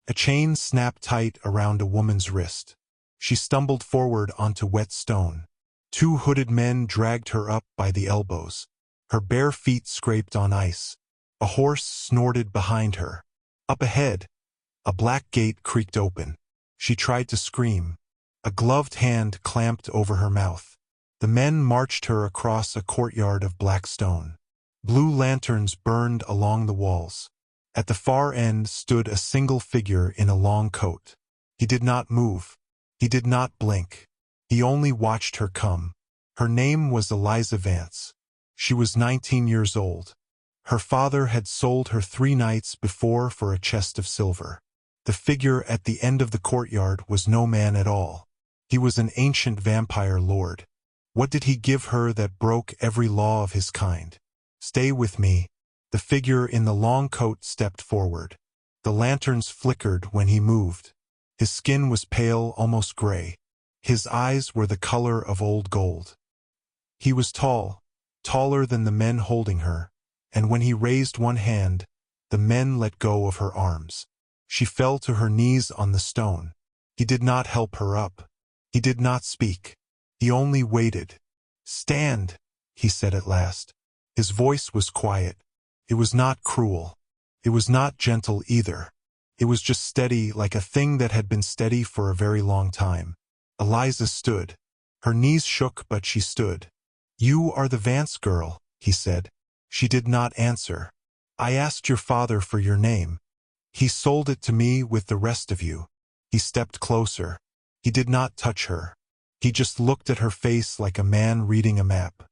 A chain snapped tight around a woman's wrist. She stumbled forward onto wet stone. Two hooded men dragged her up by the elbows. Her bare feet scraped on ice. A horse snorted behind her. Up ahead, a black gate creaked open. She tried to scream. A gloved hand clamped over her mouth. The men marched her across a courtyard of black stone. Blue lanterns burned along the walls. At the far end stood a single figure in a long coat. He did not move. He did not blink. He only watched her come. Her name was Eliza Vance. She was 19 years old. Her father had sold her 3 nights before for a chest of silver. The figure at the end of the courtyard was no man at all. He was an ancient vampire lord. What did he give her that broke every law of his kind? Stay with me. The figure in the long coat stepped forward. The lanterns flickered when he moved. His skin was pale, almost gray. His eyes were the color of old gold. He was tall, taller than the men holding her, and when he raised one hand, the men let go of her arms. She fell to her knees on the stone. He did not help her up. He did not speak. He only waited. "Stand," he said at last. His voice was quiet. It was not cruel. It was not gentle either. It was just steady, like a thing that had been steady for a very long time. Eliza stood. Her knees shook, but she stood. "You are the Vance girl," he said. She did not answer. "I asked your father for your name. He sold it to me with the rest of you." He stepped closer. He did not touch her. He just looked at her face like a man reading a map.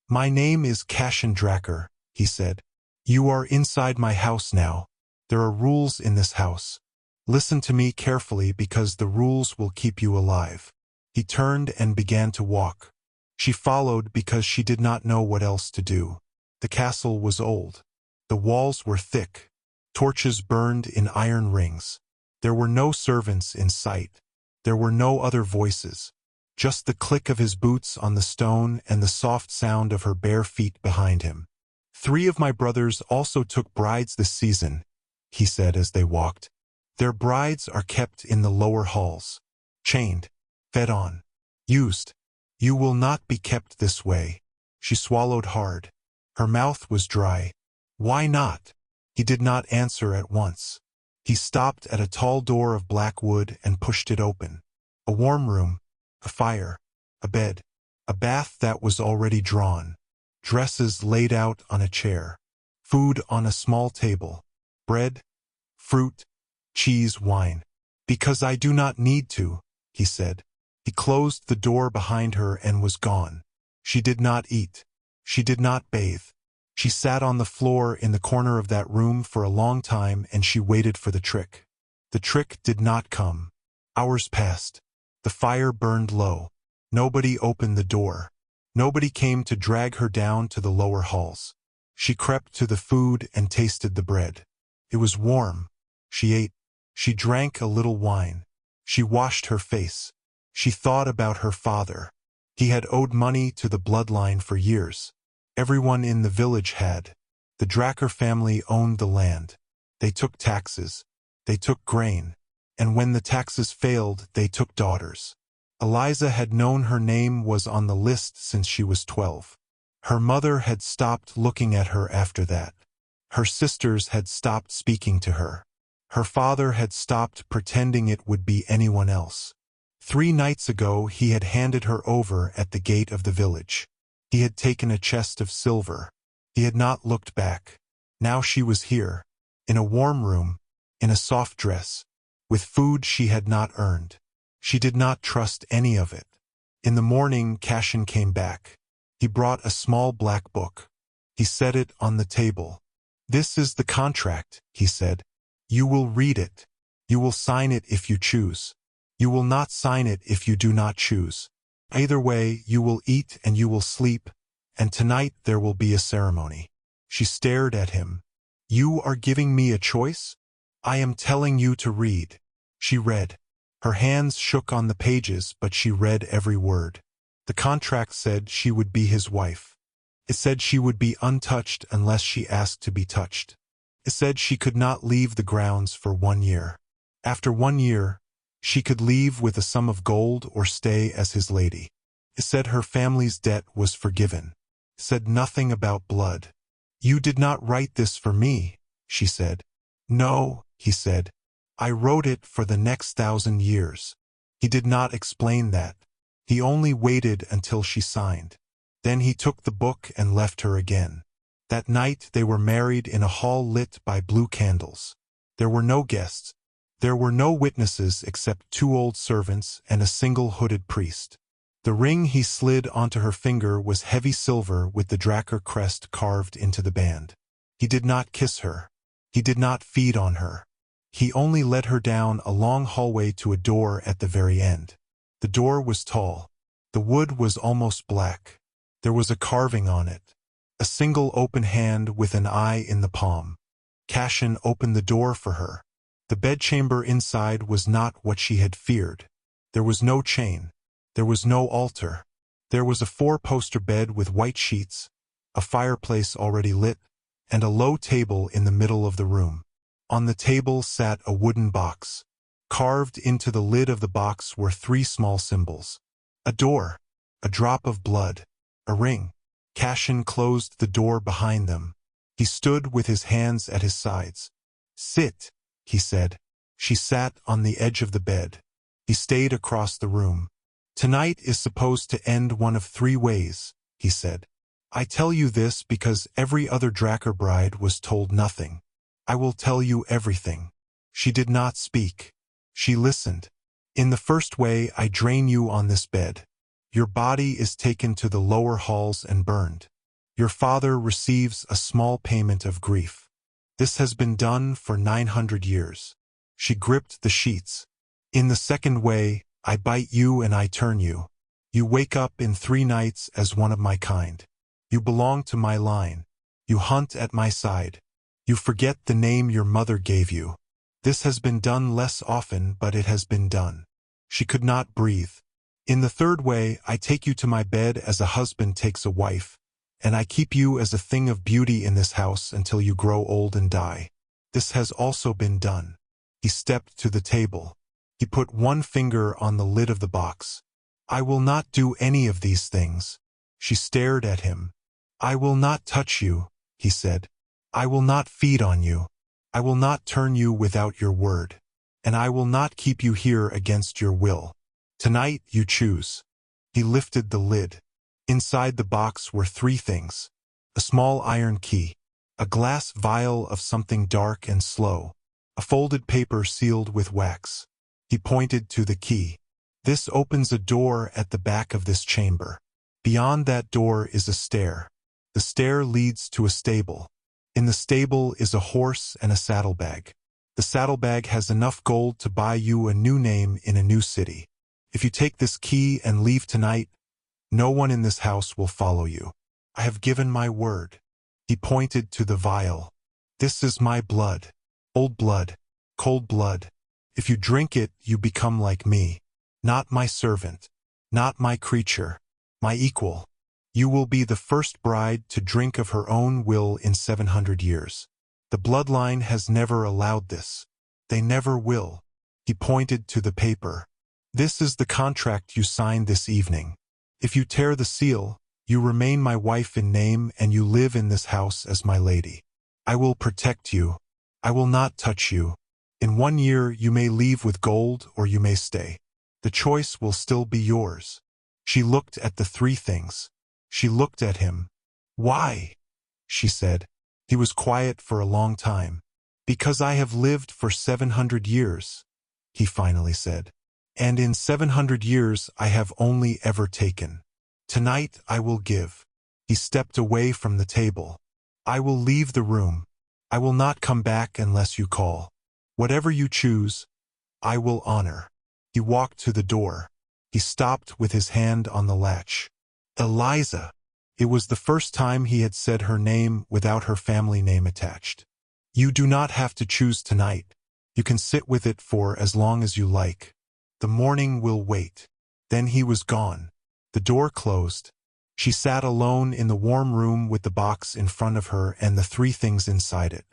"My name is Cassian Dracker," he said. "You are inside my house now. There are rules in this house. Listen to me carefully because the rules will keep you alive." He turned and began to walk. She followed because she did not know what else to do. The castle was old. The walls were thick. Torches burned in iron rings. There were no servants in sight. There were no other voices. Just the click of his boots on the stone and the soft sound of her bare feet behind him. "3 of my brothers also took brides this season," he said as they walked. "Their brides are kept in the lower halls. Chained. Fed on. Used. You will not be kept this way." She swallowed hard. Her mouth was dry. "Why not?" He did not answer at once. He stopped at a tall door of black wood and pushed it open. A warm room. A fire. A bed. A bath that was already drawn. Dresses laid out on a chair. Food on a small table. Bread. Fruit. Cheese, wine. "Because I do not need to," he said. He closed the door behind her and was gone. She did not eat. She did not bathe. She sat on the floor in the corner of that room for a long time and she waited for the trick. The trick did not come. Hours passed. The fire burned low. Nobody opened the door. Nobody came to drag her down to the lower halls. She crept to the food and tasted the bread. It was warm. She ate. She drank a little wine. She washed her face. She thought about her father. He had owed money to the bloodline for years. Everyone in the village had. The Dracker family owned the land. They took taxes. They took grain. And when the taxes failed, they took daughters. Eliza had known her name was on the list since she was 12. Her mother had stopped looking at her after that. Her sisters had stopped speaking to her. Her father had stopped pretending it would be anyone else. 3 nights ago he had handed her over at the gate of the village. He had taken a chest of silver. He had not looked back. Now she was here, in a warm room, in a soft dress, with food she had not earned. She did not trust any of it. In the morning, Cassian came back. He brought a small black book. He set it on the table. "This is the contract," he said. "You will read it. You will sign it if you choose. You will not sign it if you do not choose. Either way, you will eat and you will sleep, and tonight there will be a ceremony." She stared at him. "You are giving me a choice? I am telling you to read." She read. Her hands shook on the pages, but she read every word. The contract said she would be his wife. It said she would be untouched unless she asked to be touched. It said she could not leave the grounds for 1 year. After 1 year, she could leave with a sum of gold or stay as his lady. It said her family's debt was forgiven. Said nothing about blood. You did not write this for me, she said. No, he said. I wrote it for the next 1,000 years. He did not explain that. He only waited until she signed. Then he took the book and left her again. That night they were married in a hall lit by blue candles. There were no guests. There were no witnesses except 2 old servants and a single hooded priest. The ring he slid onto her finger was heavy silver with the Drakkar crest carved into the band. He did not kiss her. He did not feed on her. He only led her down a long hallway to a door at the very end. The door was tall. The wood was almost black. There was a carving on it. A single open hand with an eye in the palm. Cashin opened the door for her. The bedchamber inside was not what she had feared. There was no chain. There was no altar. There was a 4-poster bed with white sheets, a fireplace already lit, and a low table in the middle of the room. On the table sat a wooden box. Carved into the lid of the box were 3 small symbols. A door, a drop of blood, a ring. Cashin closed the door behind them. He stood with his hands at his sides. Sit, he said. She sat on the edge of the bed. He stayed across the room. Tonight is supposed to end one of 3 ways, he said. I tell you this because every other Drakkar bride was told nothing. I will tell you everything. She did not speak. She listened. In the first way, I drain you on this bed. Your body is taken to the lower halls and burned. Your father receives a small payment of grief. This has been done for 900 years. She gripped the sheets. In the second way, I bite you and I turn you. You wake up in 3 nights as one of my kind. You belong to my line. You hunt at my side. You forget the name your mother gave you. This has been done less often, but it has been done. She could not breathe. In the third way, I take you to my bed as a husband takes a wife, and I keep you as a thing of beauty in this house until you grow old and die. This has also been done. He stepped to the table. He put 1 finger on the lid of the box. I will not do any of these things. She stared at him. I will not touch you, he said. I will not feed on you. I will not turn you without your word. And I will not keep you here against your will. Tonight you choose. He lifted the lid. Inside the box were 3 things. A small iron key. A glass vial of something dark and slow. A folded paper sealed with wax. He pointed to the key. This opens a door at the back of this chamber. Beyond that door is a stair. The stair leads to a stable. In the stable is a horse and a saddlebag. The saddlebag has enough gold to buy you a new name in a new city. If you take this key and leave tonight, no one in this house will follow you. I have given my word. He pointed to the vial. This is my blood. Old blood. Cold blood. If you drink it, you become like me. Not my servant. Not my creature. My equal. You will be the first bride to drink of her own will in 700 years. The bloodline has never allowed this. They never will. He pointed to the paper. This is the contract you signed this evening. If you tear the seal, you remain my wife in name and you live in this house as my lady. I will protect you. I will not touch you. In 1 year you may leave with gold or you may stay. The choice will still be yours. She looked at the 3 things. She looked at him. Why? She said. He was quiet for a long time. Because I have lived for 700 years, he finally said. And in 700 years I have only ever taken. Tonight I will give. He stepped away from the table. I will leave the room. I will not come back unless you call. Whatever you choose, I will honor. He walked to the door. He stopped with his hand on the latch. Eliza. It was the first time he had said her name without her family name attached. You do not have to choose tonight. You can sit with it for as long as you like. The morning will wait. Then he was gone. The door closed. She sat alone in the warm room with the box in front of her and the 3 things inside it.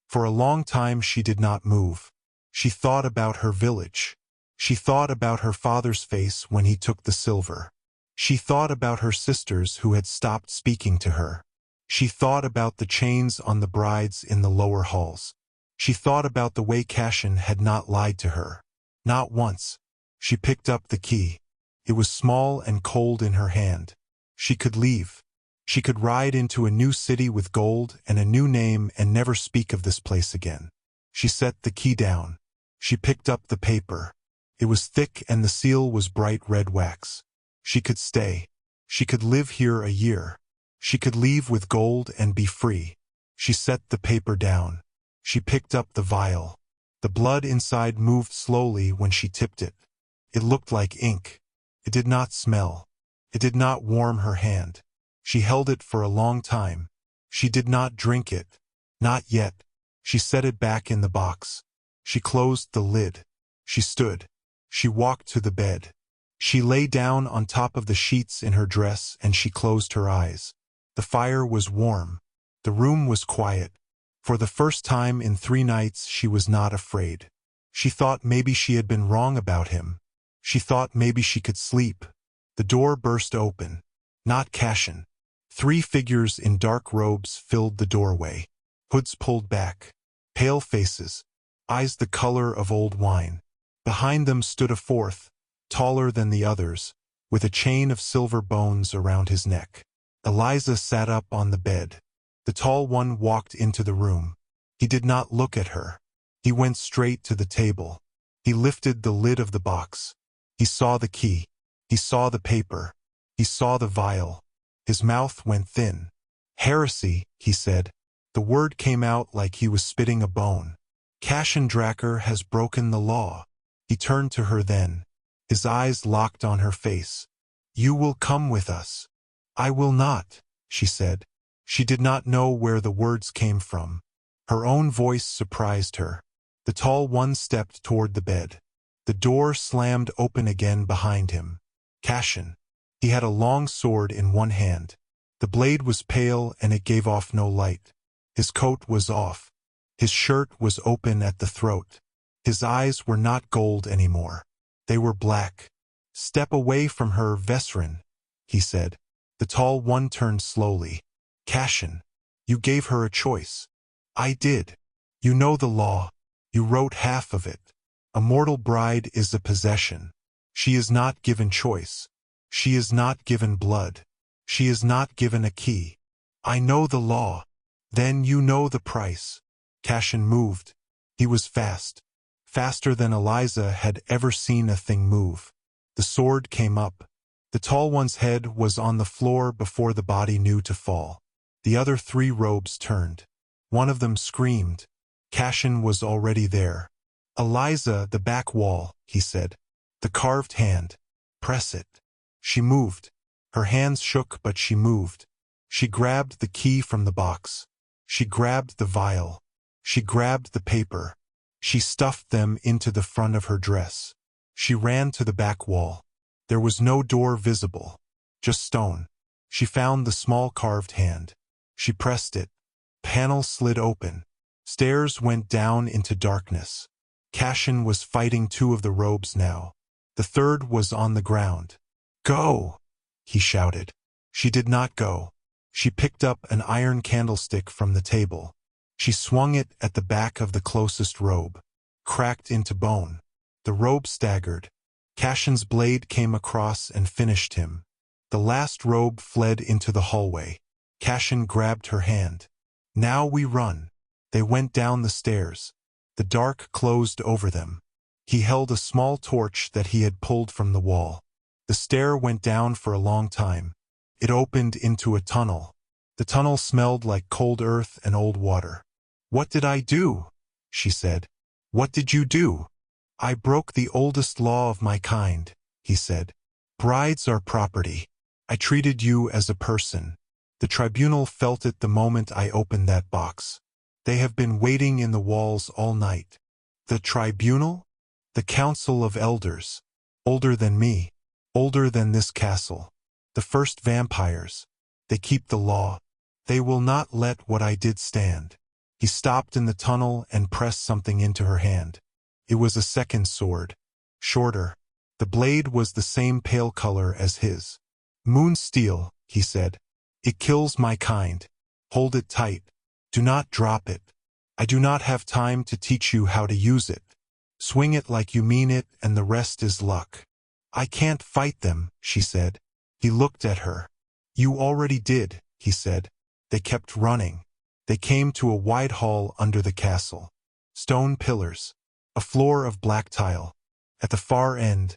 For a long time she did not move. She thought about her village. She thought about her father's face when he took the silver. She thought about her sisters who had stopped speaking to her. She thought about the chains on the brides in the lower halls. She thought about the way Cashin had not lied to her. Not once. She picked up the key. It was small and cold in her hand. She could leave. She could ride into a new city with gold and a new name and never speak of this place again. She set the key down. She picked up the paper. It was thick and the seal was bright red wax. She could stay. She could live here a year. She could leave with gold and be free. She set the paper down. She picked up the vial. The blood inside moved slowly when she tipped it. It looked like ink. It did not smell. It did not warm her hand. She held it for a long time. She did not drink it. Not yet. She set it back in the box. She closed the lid. She stood. She walked to the bed. She lay down on top of the sheets in her dress and she closed her eyes. The fire was warm. The room was quiet. For the first time in 3 nights she was not afraid. She thought maybe she had been wrong about him. She thought maybe she could sleep. The door burst open. Not Cashin. 3 figures in dark robes filled the doorway. Hoods pulled back. Pale faces. Eyes the color of old wine. Behind them stood a 4th, taller than the others, with a chain of silver bones around his neck. Eliza sat up on the bed. The tall one walked into the room. He did not look at her. He went straight to the table. He lifted the lid of the box. He saw the key. He saw the paper. He saw the vial. His mouth went thin. "Heresy," he said. The word came out like he was spitting a bone. "Cashin Dracker has broken the law." He turned to her then. His eyes locked on her face. "You will come with us." "I will not," she said. She did not know where the words came from. Her own voice surprised her. The tall one stepped toward the bed. The door slammed open again behind him. Cashin. He had a long sword in one hand. The blade was pale and it gave off no light. His coat was off. His shirt was open at the throat. His eyes were not gold anymore. They were black. "Step away from her, Vesrin," he said. The tall one turned slowly. "Cashin, you gave her a choice." "I did. You know the law. You wrote half of it. A mortal bride is a possession. She is not given choice. She is not given blood. She is not given a key. I know the law. Then you know the price." Cashin moved. He was fast. Faster than Eliza had ever seen a thing move. The sword came up. The tall one's head was on the floor before the body knew to fall. The other 3 robes turned. One of them screamed. Cashin was already there. "Eliza, the back wall," he said. "The carved hand. Press it." She moved. Her hands shook, but she moved. She grabbed the key from the box. She grabbed the vial. She grabbed the paper. She stuffed them into the front of her dress. She ran to the back wall. There was no door visible, just stone. She found the small carved hand. She pressed it. Panel slid open. Stairs went down into darkness. Cashin was fighting 2 of the robes now. The 3rd was on the ground. "Go!" he shouted. She did not go. She picked up an iron candlestick from the table. She swung it at the back of the closest robe. Cracked into bone. The robe staggered. Cashin's blade came across and finished him. The last robe fled into the hallway. Cashin grabbed her hand. "Now we run." They went down the stairs. The dark closed over them. He held a small torch that he had pulled from the wall. The stair went down for a long time. It opened into a tunnel. The tunnel smelled like cold earth and old water. "What did I do?" she said. "What did you do?" "I broke the oldest law of my kind," he said. "Brides are property. I treated you as a person. The tribunal felt it the moment I opened that box. They have been waiting in the walls all night." "The tribunal?" "The council of elders. Older than me. Older than this castle. The first vampires. They keep the law. They will not let what I did stand." He stopped in the tunnel and pressed something into her hand. It was a second sword. Shorter. The blade was the same pale color as his. Moon steel, he said. It kills my kind. Hold it tight. Do not drop it. I do not have time to teach you how to use it. Swing it like you mean it, and the rest is luck. I can't fight them, she said. He looked at her. You already did, he said. They kept running. They came to a wide hall under the castle. Stone pillars. A floor of black tile. At the far end,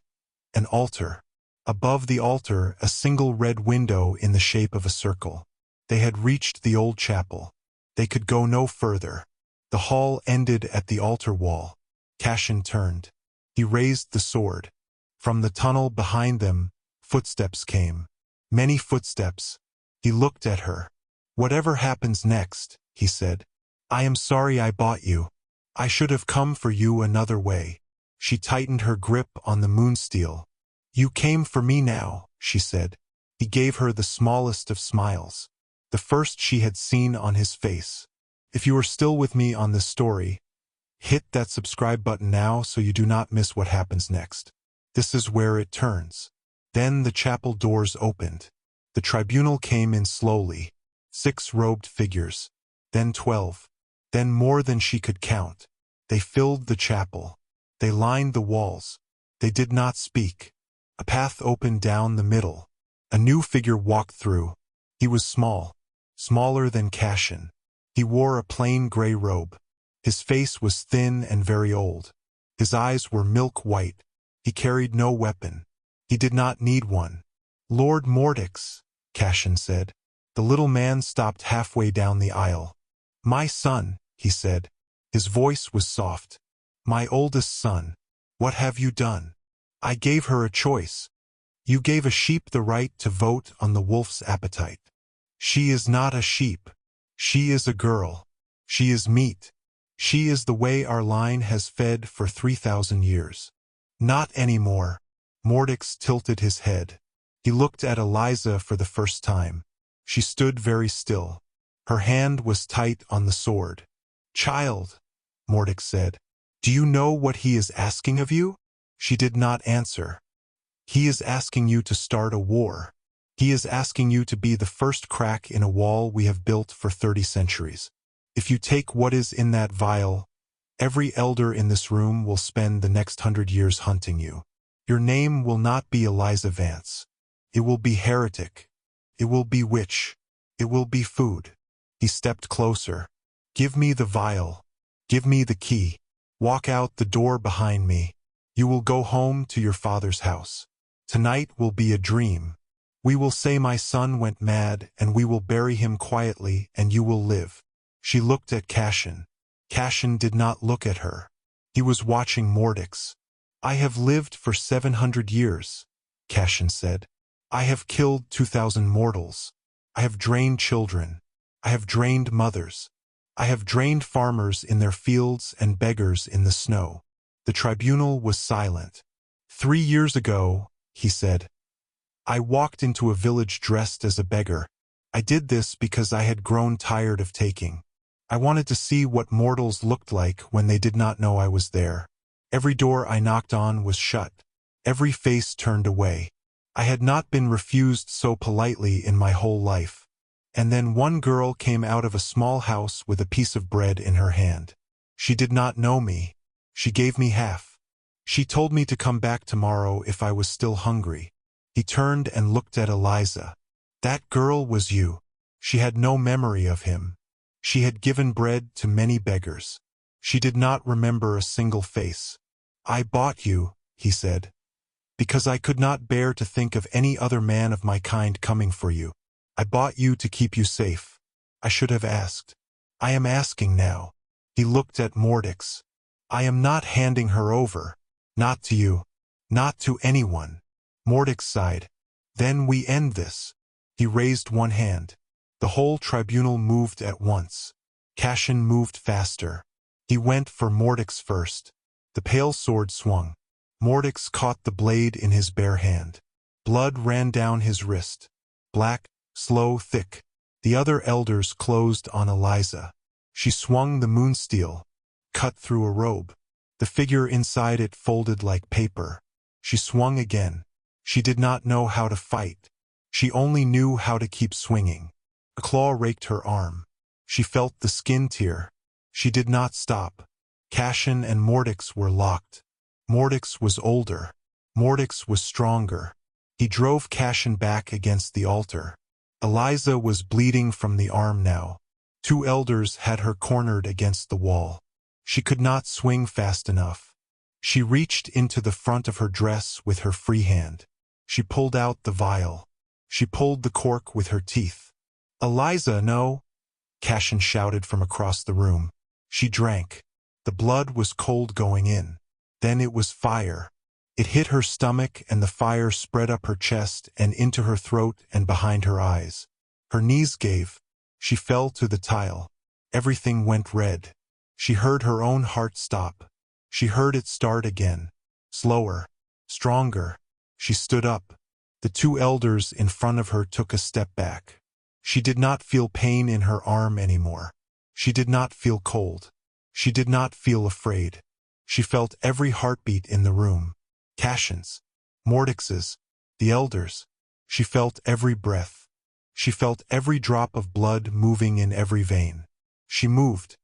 an altar. Above the altar, a single red window in the shape of a circle. They had reached the old chapel. They could go no further. The hall ended at the altar wall. Cashin turned. He raised the sword. From the tunnel behind them, footsteps came. Many footsteps. He looked at her. Whatever happens next, he said. I am sorry I bought you. I should have come for you another way. She tightened her grip on the moonsteel. You came for me now, she said. He gave her the smallest of smiles. The first she had seen on his face. If you are still with me on this story, hit that subscribe button now so you do not miss what happens next. This is where it turns. Then the chapel doors opened. The tribunal came in slowly. 6 robed figures. Then 12. Then more than she could count. They filled the chapel. They lined the walls. They did not speak. A path opened down the middle. A new figure walked through. He was small. Smaller than Cashin. He wore a plain gray robe. His face was thin and very old. His eyes were milk white. He carried no weapon. He did not need one. Lord Mortix, Cashin said. The little man stopped halfway down the aisle. My son, he said. His voice was soft. My oldest son. What have you done? I gave her a choice. You gave a sheep the right to vote on the wolf's appetite. She is not a sheep. She is a girl. She is meat. She is the way our line has fed for 3,000 years. Not anymore. Mortix tilted his head. He looked at Eliza for the first time. She stood very still. Her hand was tight on the sword. Child, Mortix said, do you know what he is asking of you? She did not answer. He is asking you to start a war. He is asking you to be the first crack in a wall we have built for 30 centuries. If you take what is in that vial, every elder in this room will spend the next 100 years hunting you. Your name will not be Eliza Vance. It will be heretic. It will be witch. It will be food. He stepped closer. Give me the vial. Give me the key. Walk out the door behind me. You will go home to your father's house. Tonight will be a dream. We will say my son went mad, and we will bury him quietly, and you will live. She looked at Cashin. Cashin did not look at her. He was watching Mortix. I have lived for 700 years, Cashin said. I have killed 2,000 mortals. I have drained children. I have drained mothers. I have drained farmers in their fields and beggars in the snow. The tribunal was silent. 3 years ago, he said, I walked into a village dressed as a beggar. I did this because I had grown tired of taking. I wanted to see what mortals looked like when they did not know I was there. Every door I knocked on was shut. Every face turned away. I had not been refused so politely in my whole life. And then one girl came out of a small house with a piece of bread in her hand. She did not know me. She gave me half. She told me to come back tomorrow if I was still hungry. He turned and looked at Eliza. That girl was you. She had no memory of him. She had given bread to many beggars. She did not remember a single face. I bought you, he said, because I could not bear to think of any other man of my kind coming for you. I bought you to keep you safe. I should have asked. I am asking now. He looked at Mortix. I am not handing her over. Not to you. Not to anyone. Mortix sighed. Then we end this. He raised one hand. The whole tribunal moved at once. Cashin moved faster. He went for Mortix first. The pale sword swung. Mortix caught the blade in his bare hand. Blood ran down his wrist. Black, slow, thick. The other elders closed on Eliza. She swung the moonsteel, cut through a robe. The figure inside it folded like paper. She swung again. She did not know how to fight. She only knew how to keep swinging. A claw raked her arm. She felt the skin tear. She did not stop. Cassian and Mordix were locked. Mordix was older. Mordix was stronger. He drove Cassian back against the altar. Eliza was bleeding from the arm now. Two elders had her cornered against the wall. She could not swing fast enough. She reached into the front of her dress with her free hand. She pulled out the vial. She pulled the cork with her teeth. "Eliza, no!" Cassian shouted from across the room. She drank. The blood was cold going in. Then it was fire. It hit her stomach and the fire spread up her chest and into her throat and behind her eyes. Her knees gave. She fell to the tile. Everything went red. She heard her own heart stop. She heard it start again. Slower. Stronger. She stood up. The two elders in front of her took a step back. She did not feel pain in her arm anymore. She did not feel cold. She did not feel afraid. She felt every heartbeat in the room. Cassian's, Mordix's, the elders. She felt every breath. She felt every drop of blood moving in every vein. She moved.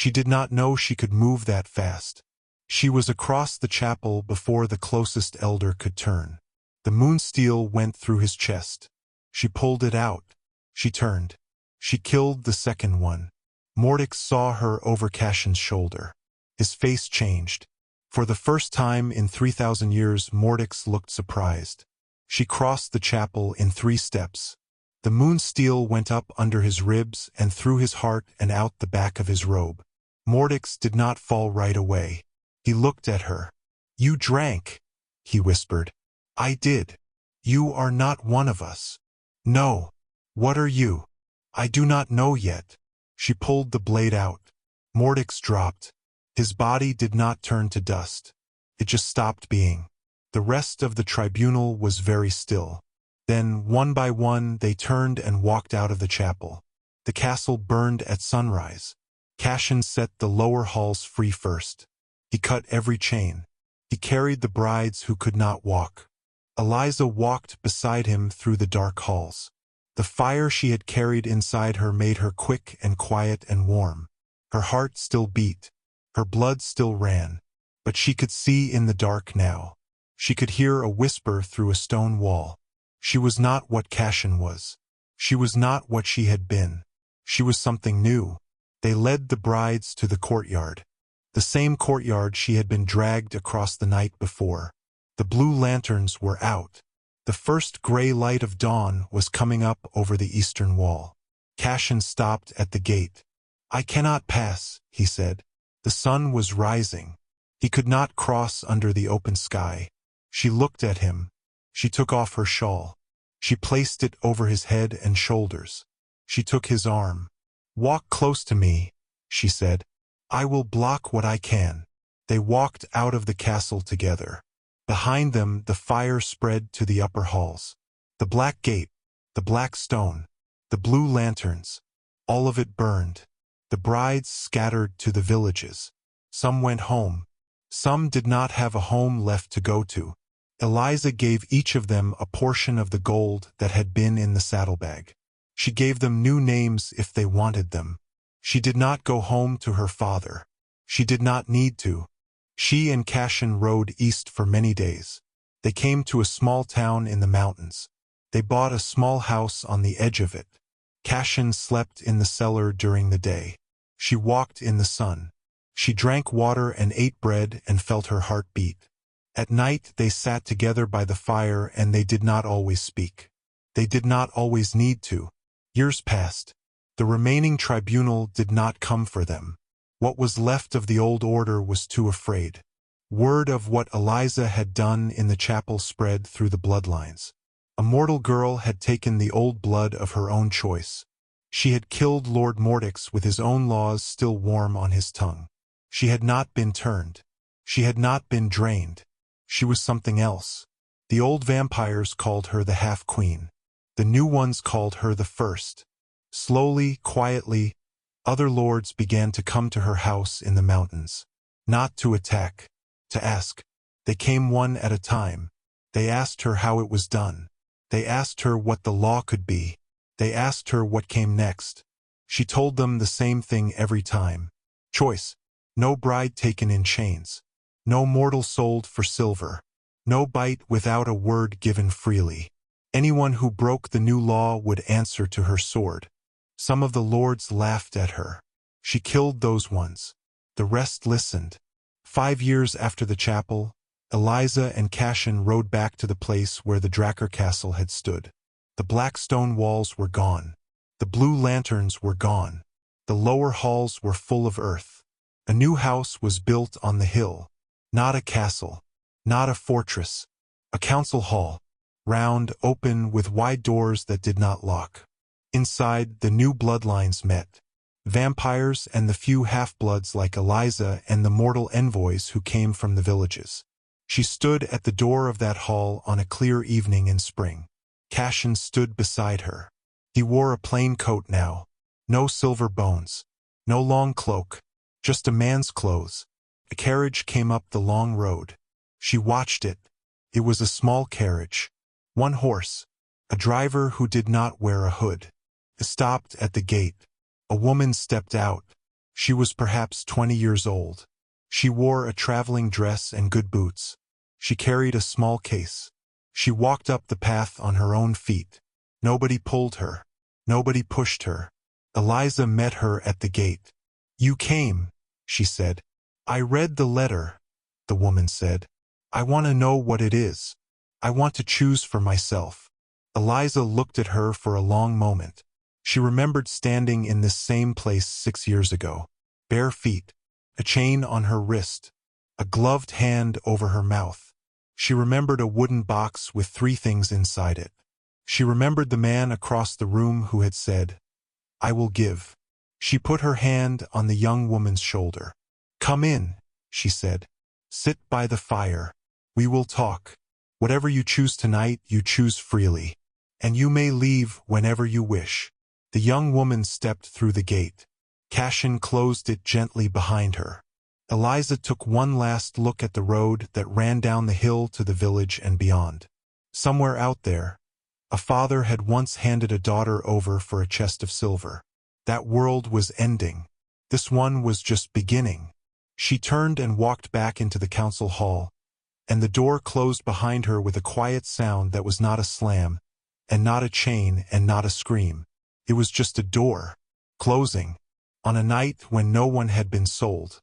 She did not know she could move that fast. She was across the chapel before the closest elder could turn. The moonsteel went through his chest. She pulled it out. She turned. She killed the second one. Mordix saw her over Cassian's shoulder. His face changed. For the first time in 3,000 years, Mordix looked surprised. She crossed the chapel in 3 steps. The moonsteel went up under his ribs and through his heart and out the back of his robe. Mordix did not fall right away. He looked at her. "You drank," he whispered. "I did. You are not one of us." "No. What are you?" "I do not know yet." She pulled the blade out. Mordix dropped. His body did not turn to dust. It just stopped being. The rest of the tribunal was very still. Then, one by one, they turned and walked out of the chapel. The castle burned at sunrise. Cassian set the lower halls free first. He cut every chain. He carried the brides who could not walk. Eliza walked beside him through the dark halls. The fire she had carried inside her made her quick and quiet and warm. Her heart still beat. Her blood still ran. But she could see in the dark now. She could hear a whisper through a stone wall. She was not what Cassian was. She was not what she had been. She was something new. They led the brides to the courtyard. The same courtyard she had been dragged across the night before. The blue lanterns were out. The first gray light of dawn was coming up over the eastern wall. Cassian stopped at the gate. "I cannot pass," he said. The sun was rising. He could not cross under the open sky. She looked at him. She took off her shawl. She placed it over his head and shoulders. She took his arm. "Walk close to me," she said. "I will block what I can." They walked out of the castle together. Behind them, the fire spread to the upper halls. The black gate, the black stone, the blue lanterns, all of it burned. The brides scattered to the villages. Some went home. Some did not have a home left to go to. Eliza gave each of them a portion of the gold that had been in the saddlebag. She gave them new names if they wanted them. She did not go home to her father. She did not need to. She and Cassian rode east for many days. They came to a small town in the mountains. They bought a small house on the edge of it. Cassian slept in the cellar during the day. She walked in the sun. She drank water and ate bread and felt her heart beat. At night they sat together by the fire and they did not always speak. They did not always need to. Years passed. The remaining tribunal did not come for them. What was left of the old order was too afraid. Word of what Eliza had done in the chapel spread through the bloodlines. A mortal girl had taken the old blood of her own choice. She had killed Lord Mordix with his own laws still warm on his tongue. She had not been turned. She had not been drained. She was something else. The old vampires called her the half-queen. The new ones called her the first. Slowly, quietly, other lords began to come to her house in the mountains. Not to attack, to ask. They came one at a time. They asked her how it was done. They asked her what the law could be. They asked her what came next. She told them the same thing every time. Choice. No bride taken in chains. No mortal sold for silver. No bite without a word given freely. Anyone who broke the new law would answer to her sword. Some of the lords laughed at her. She killed those ones. The rest listened. 5 years after the chapel, Eliza and Cashin rode back to the place where the Drakkar castle had stood. The black stone walls were gone. The blue lanterns were gone. The lower halls were full of earth. A new house was built on the hill. Not a castle. Not a fortress. A council hall. Round, open, with wide doors that did not lock. Inside, the new bloodlines met. Vampires and the few half-bloods like Eliza and the mortal envoys who came from the villages. She stood at the door of that hall on a clear evening in spring. Cashin stood beside her. He wore a plain coat now. No silver bones. No long cloak. Just a man's clothes. A carriage came up the long road. She watched it. It was a small carriage. 1 horse. A driver who did not wear a hood. It stopped at the gate. A woman stepped out. She was perhaps 20 years old. She wore a traveling dress and good boots. She carried a small case. She walked up the path on her own feet. Nobody pulled her. Nobody pushed her. Eliza met her at the gate. "You came," she said. "I read the letter," the woman said. "I want to know what it is. I want to choose for myself." Eliza looked at her for a long moment. She remembered standing in this same place 6 years ago. Bare feet, a chain on her wrist, a gloved hand over her mouth. She remembered a wooden box with 3 things inside it. She remembered the man across the room who had said, "I will give." She put her hand on the young woman's shoulder. "Come in," she said. "Sit by the fire. We will talk. Whatever you choose tonight, you choose freely. And you may leave whenever you wish." The young woman stepped through the gate. Cashin closed it gently behind her. Eliza took one last look at the road that ran down the hill to the village and beyond. Somewhere out there, a father had once handed a daughter over for a chest of silver. That world was ending. This one was just beginning. She turned and walked back into the council hall, and the door closed behind her with a quiet sound that was not a slam, and not a chain, and not a scream. It was just a door, closing, on a night when no one had been sold.